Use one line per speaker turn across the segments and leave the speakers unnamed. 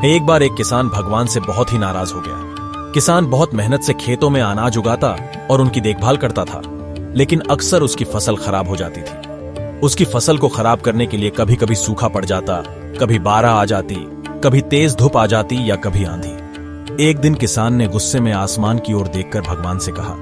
एक बार एक किसान भगवान से बहुत ही नाराज हो गया। किसान बहुत मेहनत से खेतों में अनाज उगाता और उनकी देखभाल करता था, लेकिन अक्सर उसकी फसल खराब हो जाती थी। उसकी फसल को खराब करने के लिए कभी कभी सूखा पड़ जाता, कभी बाढ़ आ जाती, कभी तेज धूप आ जाती या कभी आंधी। एक दिन किसान ने गुस्से में आसमान की ओर देखकर भगवान से कहा,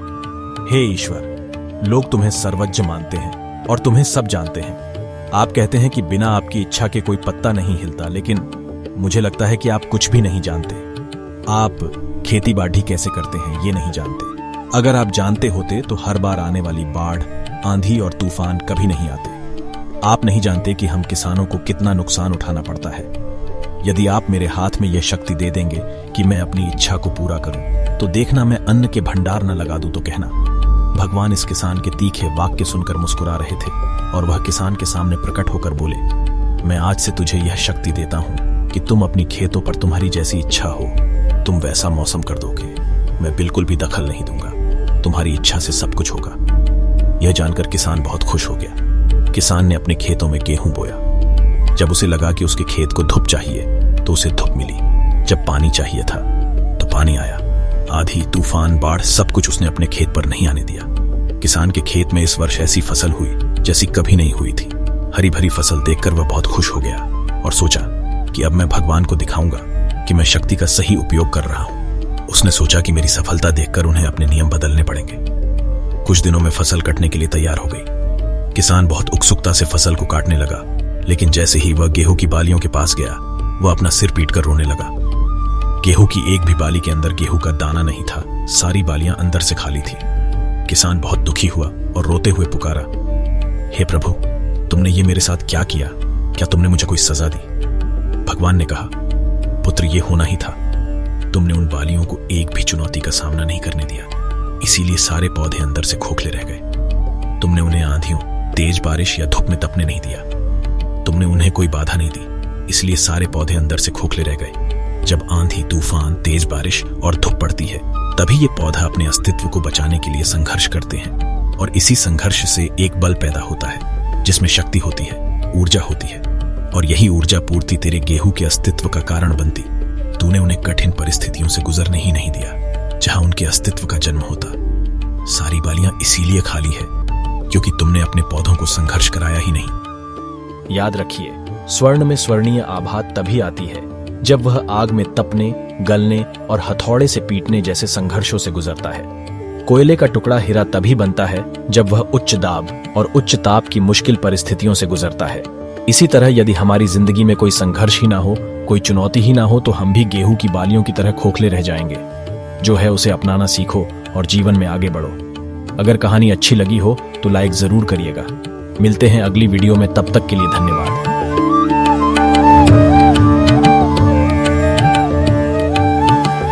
हे ईश्वर, लोग तुम्हें सर्वज्ञ मानते हैं और तुम्हें सब जानते हैं। आप कहते हैं कि बिना आपकी इच्छा के कोई पत्ता नहीं हिलता, लेकिन मुझे लगता है कि आप कुछ भी नहीं जानते। आप खेती बाड़ी कैसे करते हैं ये नहीं जानते। अगर आप जानते होते तो हर बार आने वाली बाढ़, आंधी और तूफान कभी नहीं आते। आप नहीं जानते कि हम किसानों को कितना नुकसान उठाना पड़ता है। यदि आप मेरे हाथ में यह शक्ति दे देंगे कि मैं अपनी इच्छा को पूरा करूं, तो देखना मैं अन्न के भंडार न लगा दूं तो कहना। भगवान इस किसान के तीखे वाक्य सुनकर मुस्कुरा रहे थे और वह किसान के सामने प्रकट होकर बोले, मैं आज से तुझे यह शक्ति देता हूं कि तुम अपनी खेतों पर तुम्हारी जैसी इच्छा हो तुम वैसा मौसम कर दोगे। मैं बिल्कुल भी दखल नहीं दूंगा, तुम्हारी इच्छा से सब कुछ होगा। यह जानकर किसान बहुत खुश हो गया। किसान ने अपने खेतों में गेहूं बोया। जब उसे लगा कि उसके खेत को धूप चाहिए तो उसे धूप मिली। जब पानी चाहिए था तो पानी आया। आंधी, तूफान, बाढ़ सब कुछ उसने अपने खेत पर नहीं आने दिया। किसान के खेत में इस वर्ष ऐसी फसल हुई जैसी कभी नहीं हुई थी। हरी भरी फसल देखकर वह बहुत खुश हो गया और सोचा कि अब मैं भगवान को दिखाऊंगा कि मैं शक्ति का सही उपयोग कर रहा हूं। उसने सोचा कि मेरी सफलता देखकर उन्हें अपने नियम बदलने पड़ेंगे। कुछ दिनों में फसल कटने के लिए तैयार हो गई। किसान बहुत उत्सुकता से फसल को काटने लगा, लेकिन जैसे ही वह गेहूं की बालियों के पास गया, वह अपना सिर पीटकर रोने लगा। गेहूं की एक भी बाली के अंदर गेहूं का दाना नहीं था। सारी बालियां अंदर से खाली थी। किसान बहुत दुखी हुआ और रोते हुए पुकारा, हे प्रभु, तुमने ये मेरे साथ क्या किया? क्या तुमने मुझे कोई सजा दी? भगवान ने कहा, पुत्र, ये होना ही था। तुमने उन बालियों को एक भी चुनौती का सामना नहीं करने दिया, इसीलिए सारे पौधे अंदर से खोखले रह गए। तुमने उन्हें आंधियों, तेज बारिश या धूप में तपने नहीं दिया। तुमने उन्हें कोई बाधा नहीं दी, इसलिए सारे पौधे अंदर से खोखले रह गए। जब आंधी, तूफान, तेज बारिश और धूप पड़ती है, तभी ये पौधा अपने अस्तित्व को बचाने के लिए संघर्ष करते हैं, और इसी संघर्ष से एक बल पैदा होता है जिसमें शक्ति होती है, ऊर्जा होती है, और यही ऊर्जा पूर्ति तेरे गेहूं के अस्तित्व का कारण बनती। तूने उन्हें कठिन परिस्थितियों से गुजरने ही नहीं दिया जहां उनके अस्तित्व का जन्म होता। सारी बालियां इसीलिए खाली है क्योंकि तुमने अपने पौधों को संघर्ष कराया ही नहीं। याद रखिए, स्वर्ण में स्वर्णीय आभा तभी आती है जब वह आग में तपने, गलने और हथौड़े से पीटने जैसे संघर्षों से गुजरता है। कोयले का टुकड़ा हीरा तभी बनता है जब वह उच्च दाब और उच्च ताप की मुश्किल परिस्थितियों से गुजरता है। इसी तरह यदि हमारी जिंदगी में कोई संघर्ष ही ना हो, कोई चुनौती ही ना हो, तो हम भी गेहूं की बालियों की तरह खोखले रह जाएंगे। जो है उसे अपनाना सीखो और जीवन में आगे बढ़ो। अगर कहानी अच्छी लगी हो तो लाइक जरूर करिएगा। मिलते हैं अगली वीडियो में, तब तक के लिए धन्यवाद।